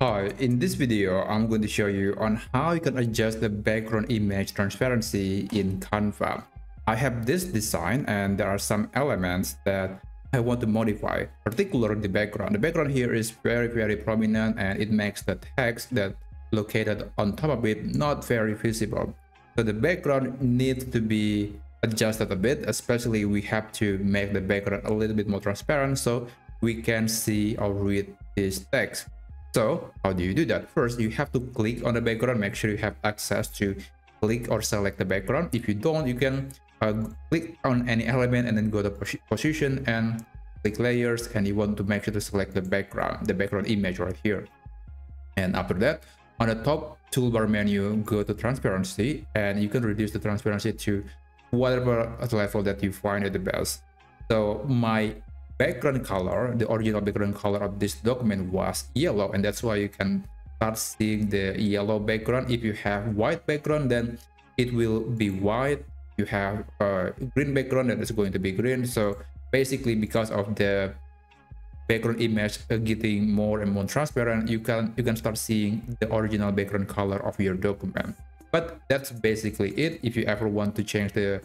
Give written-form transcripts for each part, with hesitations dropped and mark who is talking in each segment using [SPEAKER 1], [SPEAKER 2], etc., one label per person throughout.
[SPEAKER 1] Hi, in this video, I'm going to show you on how you can adjust the background image transparency in Canva. I have this design and there are some elements that I want to modify, particularly the background. The background here is very prominent and it makes the text that located on top of it not very visible. So the background needs to be adjusted a bit, especially we have to make the background a little bit more transparent so we can see or read this text. So how do you do that? First, you have to click on the background. Make sure you have access to click or select the background. If you don't, you can click on any element and then go to position and click layers, and you want to make sure to select the background image right here. And after that, on the top toolbar menu, go to transparency, and you can reduce the transparency to whatever level that you find it the best. So my background color, the original background color of this document was yellow, and that's why you can start seeing the yellow background. If you have white background, then it will be white. You have a green background, then it's going to be green. So basically, because of the background image getting more and more transparent, you can start seeing the original background color of your document. But that's basically it. If you ever want to change the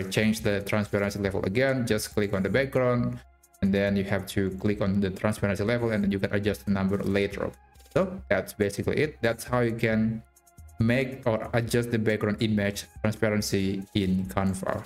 [SPEAKER 1] change the transparency level again, just click on the background, and then you have to click on the transparency level, and then you can adjust the number later. So that's basically it. That's how you can make or adjust the background image transparency in Canva.